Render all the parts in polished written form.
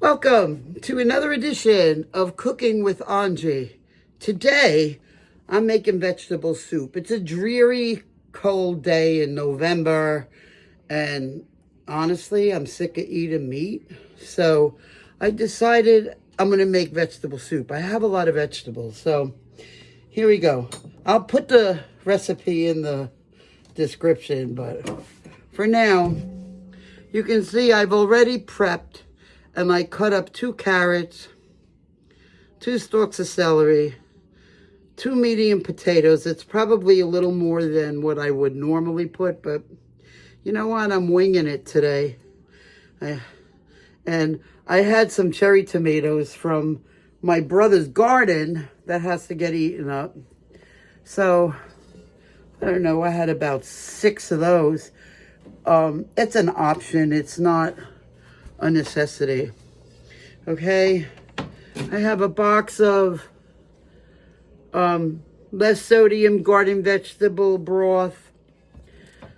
Welcome to another edition of Cooking with Angie. Today, I'm making vegetable soup. It's a dreary, cold day in November, and honestly, I'm sick of eating meat. So I decided I'm going to make vegetable soup. I have a lot of vegetables, so here we go. I'll put the recipe in the description, but for now, you can see I've already prepped and I cut up 2 carrots, 2 stalks of celery, 2 medium potatoes. It's probably a little more than what I would normally put, but you know what? I'm winging it today. And I had some cherry tomatoes from my brother's garden that has to get eaten up. So, I don't know, I had about 6 of those. It's an option. It's not a necessity. Okay, I have a box of less sodium garden vegetable broth,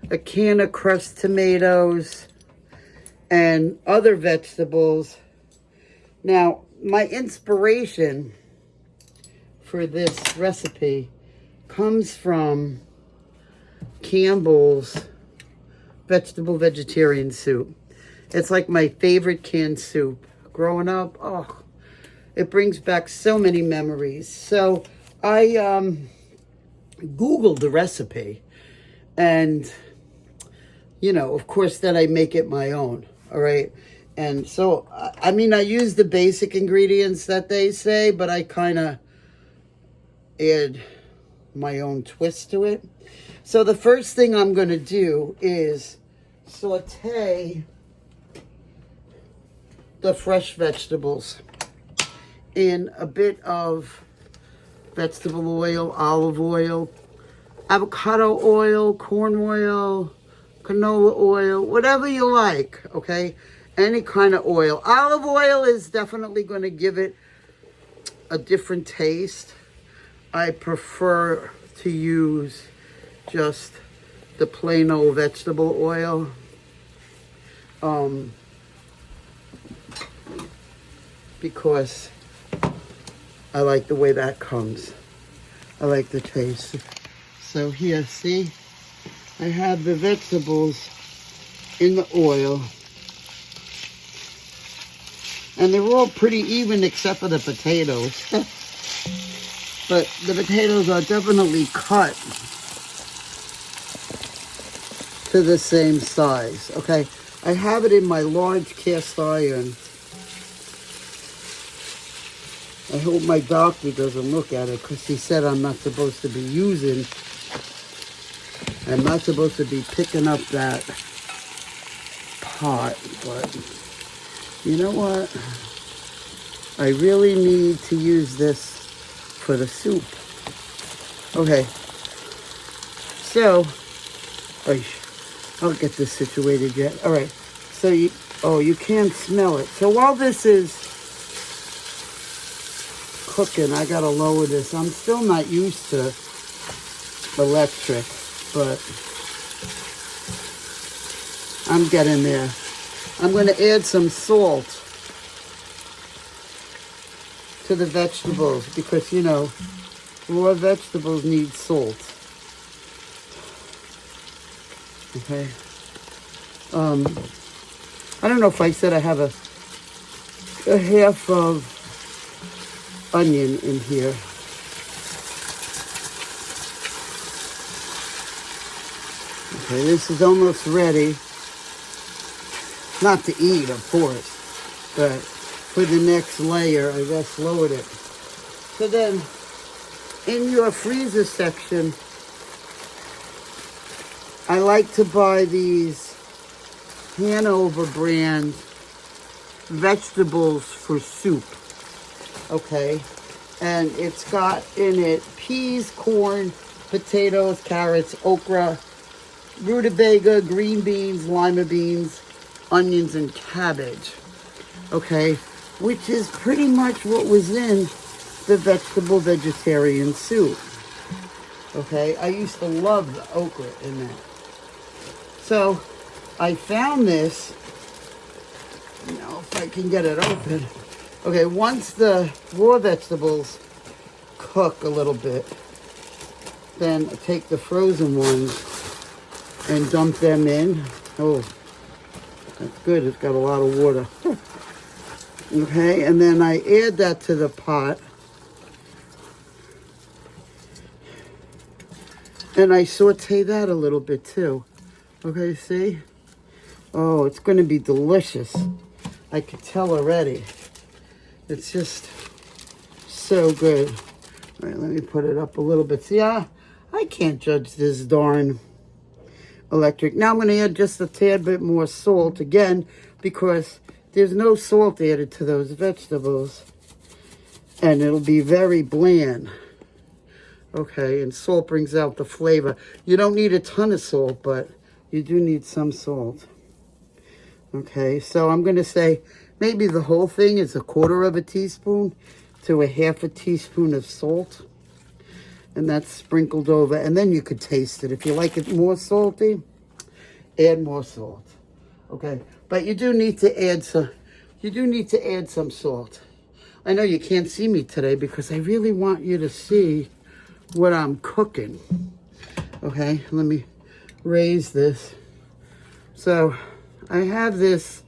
a can of crushed tomatoes, and other vegetables. Now, my inspiration for this recipe comes from Campbell's vegetarian soup. It's like my favorite canned soup. Growing up, oh, it brings back so many memories. So I Googled the recipe, and you know, of course, then I make it my own. All right. And so, I mean, I use the basic ingredients that they say, but I kind of add my own twist to it. So the first thing I'm going to do is saute the fresh vegetables in a bit of vegetable oil, olive oil, avocado oil, corn oil, canola oil, whatever you like, okay? Any kind of oil. Olive oil is definitely going to give it a different taste. I prefer to use just the plain old vegetable oil. Because I like the way that comes. I like the taste. So here, see? I have the vegetables in the oil. And they're all pretty even except for the potatoes. But the potatoes are definitely cut to the same size, okay? I have it in my large cast iron. I hope my doctor doesn't look at it because he said I'm not supposed to be I'm not supposed to be picking up that pot, but you know what? I really need to use this for the soup. Okay, so, I'll get this situated yet. All right, so you can't smell it. So while this is cooking, I gotta lower this. I'm still not used to electric, but I'm getting there. I'm gonna add some salt to the vegetables because, you know, raw vegetables need salt. Okay. I don't know if I said I have a half of onion in here. Okay, this is almost ready. Not to eat, of course, but for the next layer, I just lowered it. So then, in your freezer section, I like to buy these Hanover brand vegetables for soup. Okay, and it's got in it peas, corn, potatoes, carrots, okra, rutabaga, green beans, lima beans, onions, and cabbage. Okay, which is pretty much what was in the vegetarian soup. Okay, I used to love the okra in that. So I found this, you know, know if I can get it open. Okay, once the raw vegetables cook a little bit, then take the frozen ones and dump them in. Oh, that's good. It's got a lot of water. Okay, and then I add that to the pot. And I saute that a little bit too. Okay, see? Oh, it's going to be delicious. I can tell already. It's just so good. All right, let me put it up a little bit. See, I can't judge this darn electric. Now I'm going to add just a tad bit more salt again because there's no salt added to those vegetables. And it'll be very bland. Okay, and salt brings out the flavor. You don't need a ton of salt, but you do need some salt. Okay, so I'm going to say maybe the whole thing is 1/4 teaspoon to 1/2 teaspoon of salt. And that's sprinkled over. And then you could taste it. If you like it more salty, add more salt. Okay, but you do need to add some salt. I know you can't see me today because I really want you to see what I'm cooking. Okay, let me raise this. So I have this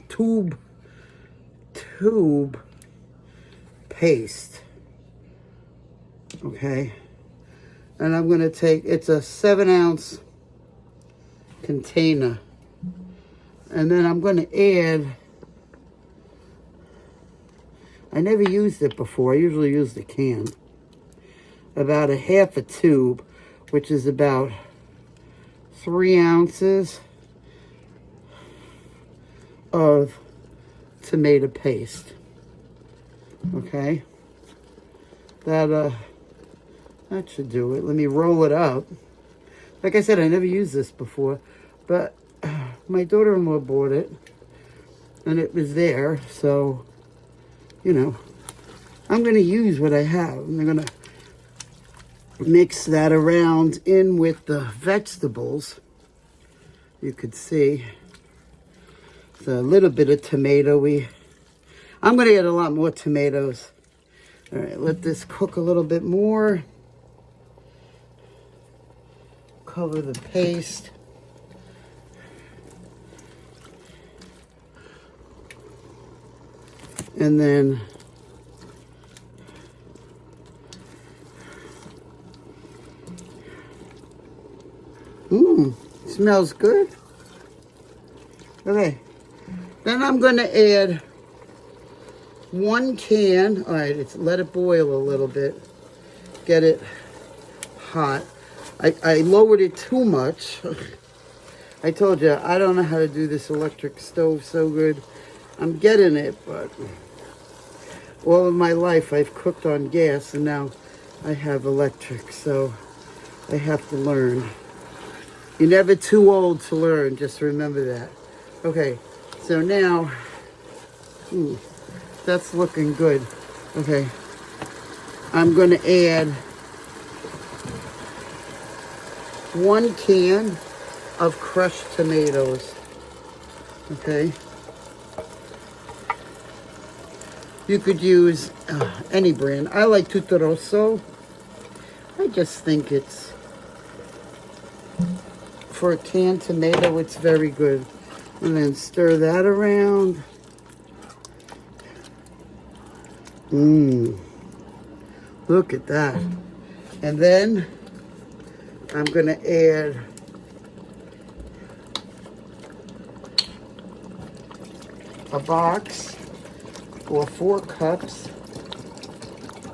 tube paste. Okay, and I'm going to take, it's a 7-ounce container, and then I'm going to add, I never used it before, I usually use the can, about 1/2 tube, which is about 3 ounces of tomato paste. Okay, that should do it. Let me roll it up. Like I said, I never used this before, but my daughter-in-law bought it, and it was there, so, you know, I'm going to use what I have. I'm going to mix that around in with the vegetables. You could see it's a little bit of tomato. I'm going to add a lot more tomatoes. All right, let this cook a little bit more. Cover the paste. And then smells good. Okay, then I'm going to add 1 can. All right, let it boil a little bit. Get it hot. I lowered it too much. I told you, I don't know how to do this electric stove so good. I'm getting it, but all of my life I've cooked on gas, and now I have electric, so I have to learn. You're never too old to learn, just remember that. Okay, so now, that's looking good. Okay, I'm going to add 1 can of crushed tomatoes. Okay, you could use any brand. I like Tutto Rosso. I just think it's, for a canned tomato, it's very good. And then stir that around. Look at that. And then I'm going to add a box or 4 cups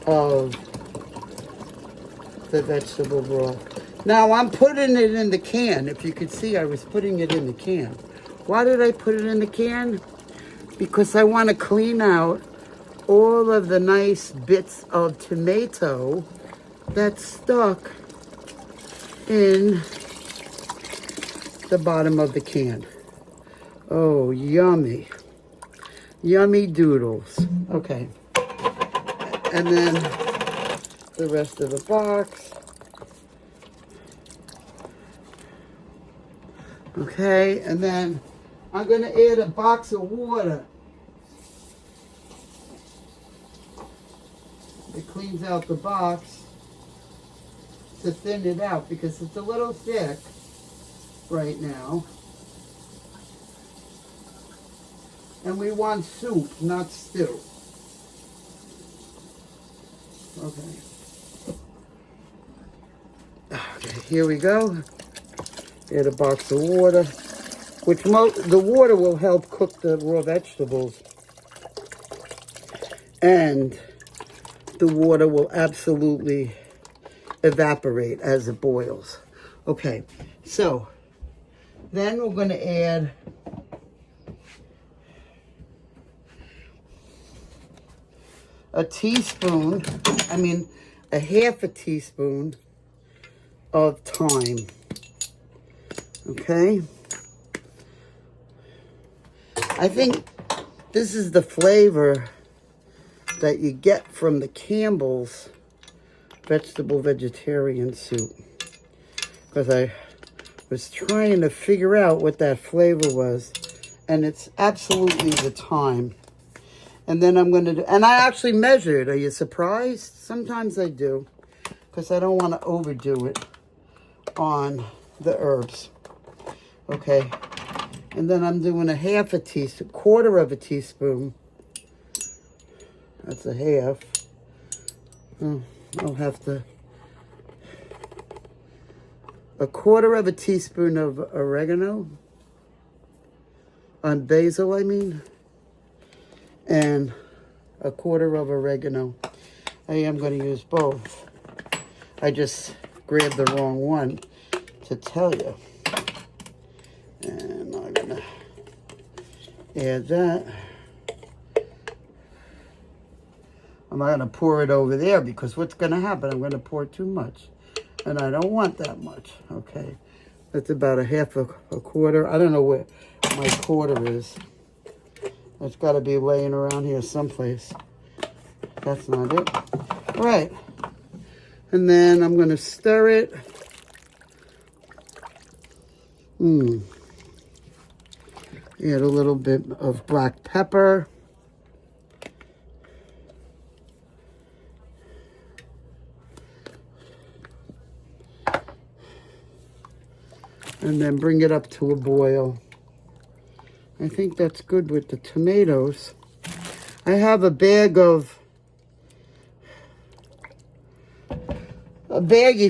of the vegetable broth. Now I'm putting it in the can. If you could see, I was putting it in the can. Why did I put it in the can? Because I want to clean out all of the nice bits of tomato that's stuck in the bottom of the can. Oh, yummy. Yummy doodles. Okay. And then the rest of the box. Okay, and then I'm going to add a box of water. It cleans out the box to thin it out because it's a little thick right now. And we want soup, not stew. Okay. Okay, here we go. Add a box of water, which the water will help cook the raw vegetables. And the water will absolutely evaporate as it boils. Okay, so then we're going to add a half a teaspoon of thyme. Okay? I think this is the flavor that you get from the Campbell's vegetarian soup. Because I was trying to figure out what that flavor was. And it's absolutely the thyme. And then I'm going to do, and I actually measured. Are you surprised? Sometimes I do. Because I don't want to overdo it on the herbs. Okay. And then I'm doing a quarter of a teaspoon. That's a half. I'll have to. A quarter of a teaspoon of oregano. Basil, I mean. And a quarter of oregano. I am going to use both. I just grabbed the wrong one to tell you. And I'm going to add that. I'm not going to pour it over there because what's going to happen? I'm going to pour too much. And I don't want that much. Okay. That's about a quarter. I don't know where my quarter is. It's got to be laying around here someplace. That's not it. All right. And then I'm going to stir it. Add a little bit of black pepper. And then bring it up to a boil. I think that's good with the tomatoes. I have a baggie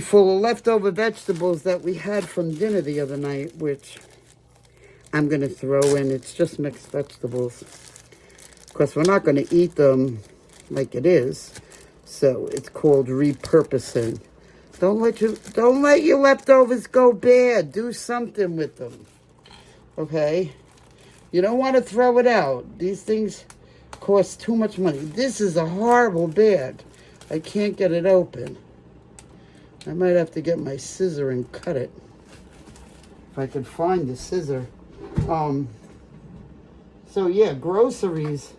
full of leftover vegetables that we had from dinner the other night, which I'm going to throw in. It's just mixed vegetables. Because we're not going to eat them like it is. So it's called repurposing. Don't let your leftovers go bad. Do something with them. Okay? You don't want to throw it out. These things cost too much money. This is a horrible bag. I can't get it open. I might have to get my scissor and cut it. If I could find the scissor. So yeah, groceries.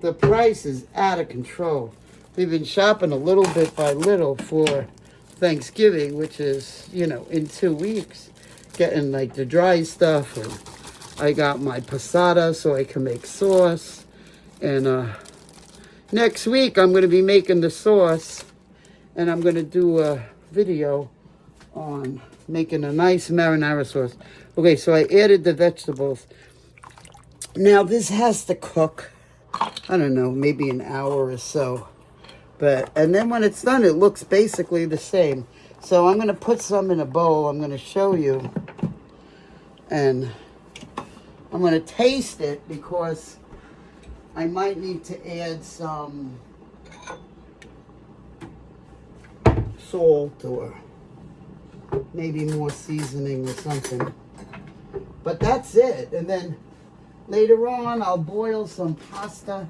The price is out of control. We've been shopping a little bit by little for Thanksgiving, which is, in 2 weeks. Getting like the dry stuff. And I got my passata so I can make sauce. And next week I'm going to be making the sauce. And I'm going to do a video on making a nice marinara sauce. Okay, so I added the vegetables. Now this has to cook, I don't know, maybe an hour or so. And then when it's done, it looks basically the same. So I'm going to put some in a bowl. I'm going to show you. And I'm going to taste it because I might need to add some salt or maybe more seasoning or something. But that's it. And then later on, I'll boil some pasta.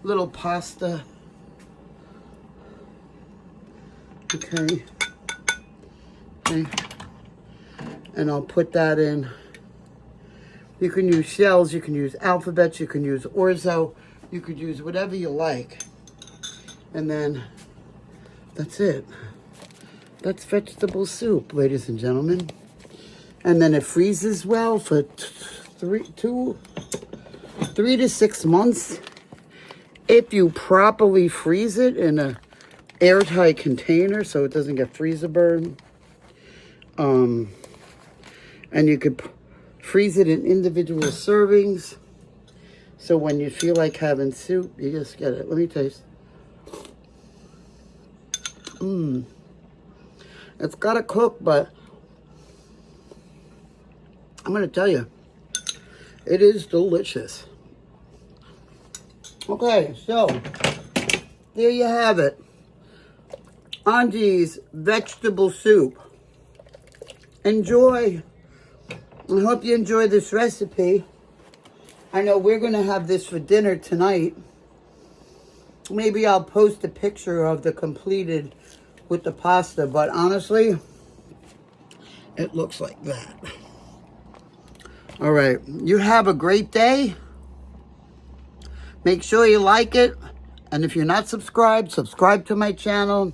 Little pasta. Okay. And I'll put that in. You can use shells, you can use alphabets, you can use orzo, you could use whatever you like. And then that's it. That's vegetable soup, ladies and gentlemen. And then it freezes well for 3 to 6 months. If you properly freeze it in a airtight container so it doesn't get freezer burn. And you could freeze it in individual servings. So when you feel like having soup, you just get it. Let me taste. It's got to cook, but I'm going to tell you, it is delicious. Okay, so there you have it. Angie's vegetable soup. Enjoy. I hope you enjoy this recipe. I know we're going to have this for dinner tonight. Maybe I'll post a picture of the completed with the pasta, but honestly, it looks like that. All right, you have a great day. Make sure you like it. And if you're not subscribed, subscribe to my channel.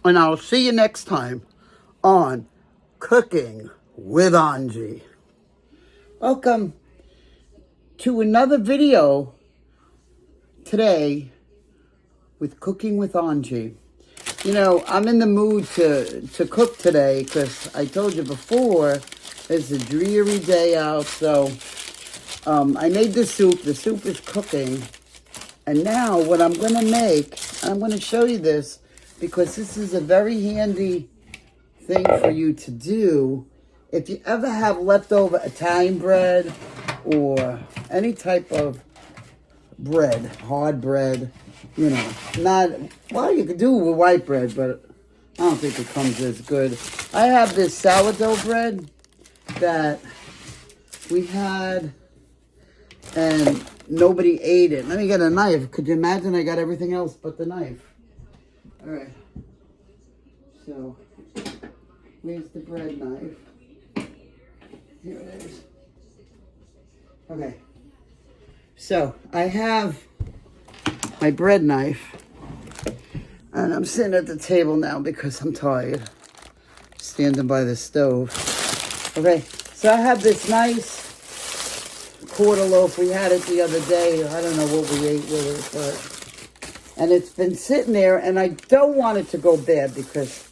And I'll see you next time on Cooking with Angie. Welcome to another video today with Cooking with Angie. You know, I'm in the mood to cook today because I told you before, it's a dreary day out. So I made the soup. The soup is cooking. And now what I'm going to make, I'm going to show you this because this is a very handy thing for you to do. If you ever have leftover Italian bread or any type of bread, hard bread, you know, not, well, you could do it with white bread, but I don't think it comes as good. I have this sourdough bread that we had and nobody ate it. Let me get a knife. Could you imagine? I got everything else but the knife. All right. So, where's the bread knife? Here it is. Okay. So, I have my bread knife. And I'm sitting at the table now because I'm tired. Standing by the stove. Okay. So, I have this nice quarter loaf. We had it the other day. I don't know what we ate with it, and it's been sitting there, and I don't want it to go bad because,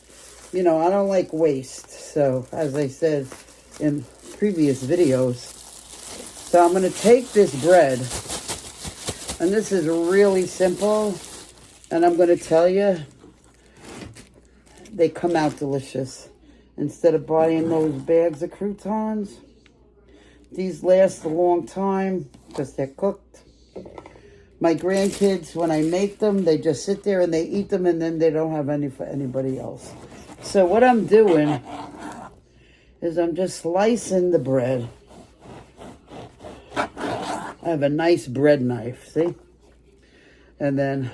you know, I don't like waste. So, as I said in previous videos, so I'm going to take this bread, and this is really simple, and I'm going to tell you, they come out delicious. Instead of buying those bags of croutons, these last a long time because they're cooked. My grandkids, when I make them, they just sit there and they eat them and then they don't have any for anybody else. So what I'm doing is I'm just slicing the bread. I have a nice bread knife, see? And then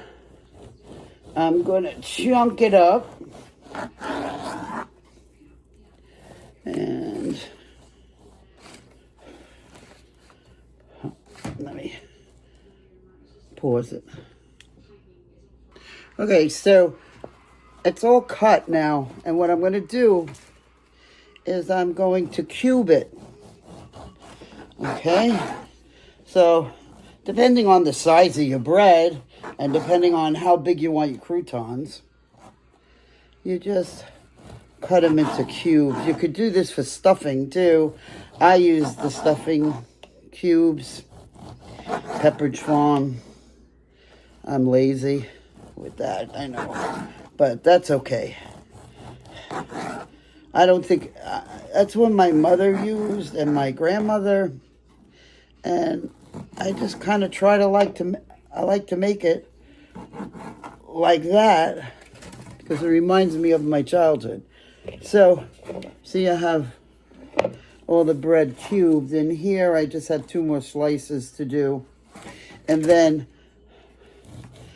I'm going to chunk it up. And let me pause it. Okay, so it's all cut now. And what I'm going to do is I'm going to cube it. Okay? So, depending on the size of your bread and depending on how big you want your croutons, you just cut them into cubes. You could do this for stuffing too. I use the stuffing cubes. Pepperidge Farm. I'm lazy with that, I know. But that's okay. I don't think... that's what my mother used and my grandmother. And I just kind of try to I like to make it like that because it reminds me of my childhood. So, see, I have all the bread cubed. In here, I just have 2 more slices to do. And then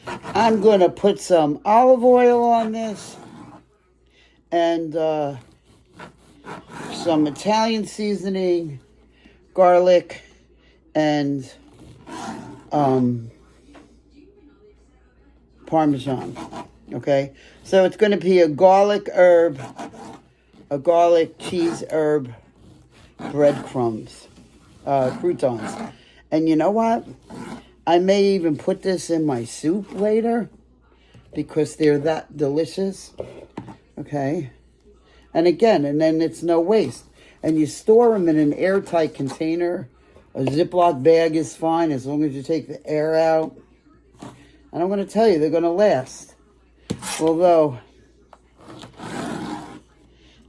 I'm going to put some olive oil on this. And some Italian seasoning, garlic, and Parmesan. Okay? So it's going to be a garlic herb a garlic, cheese, herb, breadcrumbs, croutons. And you know what? I may even put this in my soup later because they're that delicious. Okay. And again, and then it's no waste. And you store them in an airtight container. A Ziploc bag is fine as long as you take the air out. And I'm going to tell you, they're going to last. Although,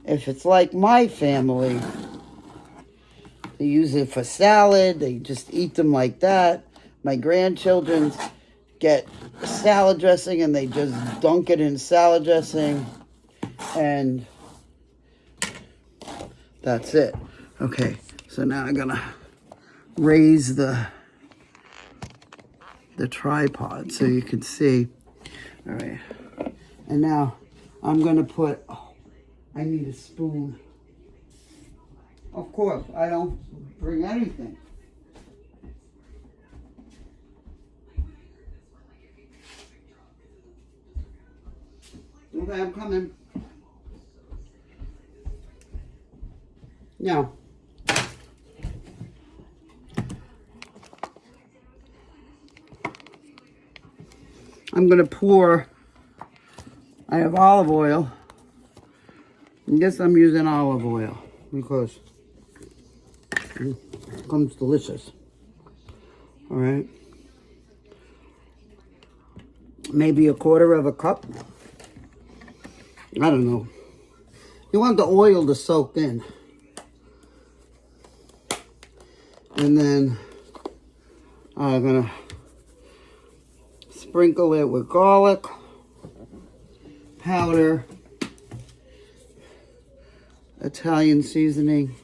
if it's like my family, they use it for salad. They just eat them like that. My grandchildren get salad dressing and they just dunk it in salad dressing. And that's it. Okay, so now I'm going to raise the tripod so you can see. All right. And now I'm going to put, I need a spoon. Of course, I don't bring anything. Okay, I'm coming. Now, I'm going to pour, I have olive oil. I guess I'm using olive oil because it comes delicious. All right. Maybe a quarter of a cup. I don't know. You want the oil to soak in. And then I'm going to sprinkle it with garlic powder, Italian seasoning,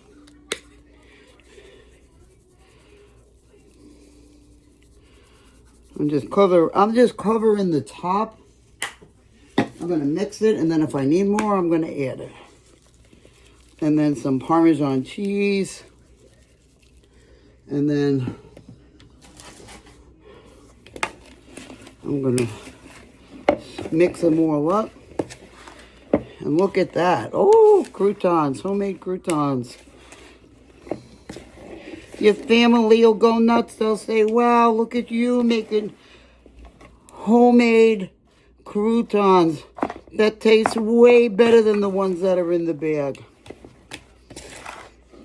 I'm just covering the top. I'm going to mix it, and then if I need more, I'm going to add it. And then some Parmesan cheese. And then I'm going to mix them all up. And look at that. Oh, croutons, homemade croutons. Your family will go nuts. They'll say, wow, look at you making homemade croutons that taste way better than the ones that are in the bag.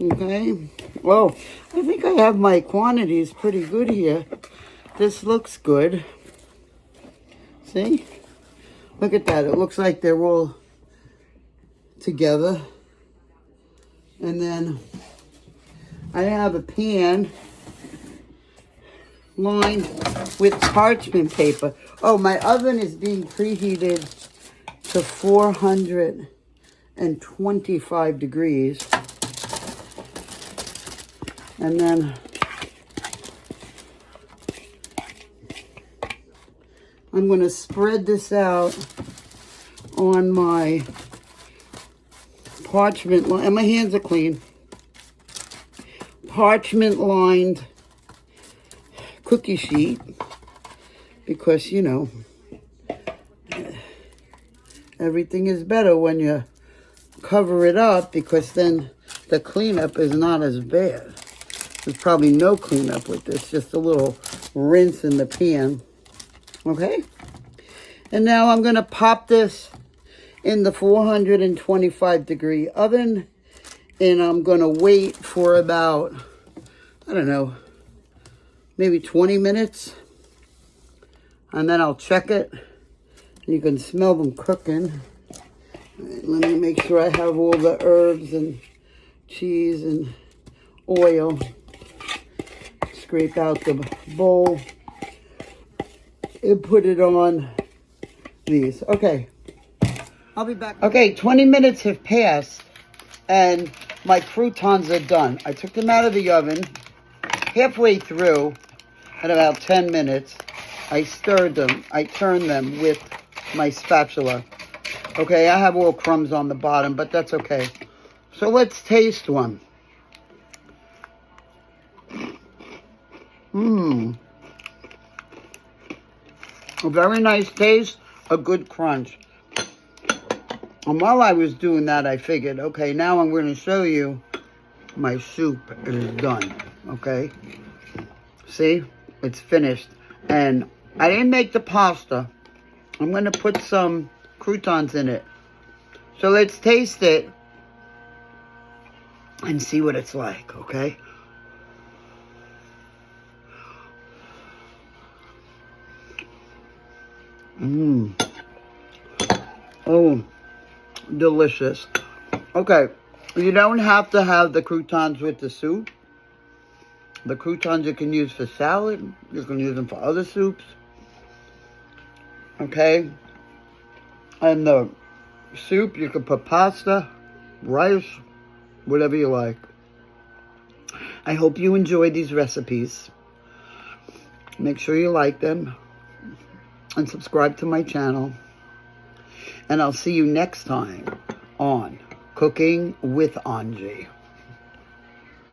Okay. Well, I think I have my quantities pretty good here. This looks good. See? Look at that. It looks like they're all together. And then I have a pan lined with parchment paper. Oh, my oven is being preheated to 425 degrees. And then I'm going to spread this out on my parchment line, and my hands are clean, parchment lined cookie sheet, because, you know, everything is better when you cover it up, because then the cleanup is not as bad. There's probably no cleanup with this, just a little rinse in the pan. Okay? And now I'm going to pop this in the 425 degree oven, and I'm going to wait for about, I don't know, maybe 20 minutes. And then I'll check it. You can smell them cooking. Right, let me make sure I have all the herbs and cheese and oil. Scrape out the bowl and put it on these. Okay, I'll be back. Okay, 20 minutes have passed and my croutons are done. I took them out of the oven. Halfway through, at about 10 minutes, I stirred them. I turned them with my spatula. Okay, I have all crumbs on the bottom, but that's okay. So let's taste one. A very nice taste, a good crunch. And while I was doing that, I figured, okay, now I'm going to show you my soup is done, okay? See? It's finished. And I didn't make the pasta. I'm going to put some croutons in it. So let's taste it and see what it's like, okay? Mmm. Oh, delicious. Okay, you don't have to have the croutons with the soup. The croutons you can use for salad. You can use them for other soups. Okay? And the soup, you can put pasta, rice, whatever you like. I hope you enjoy these recipes. Make sure you like them and subscribe to my channel. And I'll see you next time on Cooking with Angie.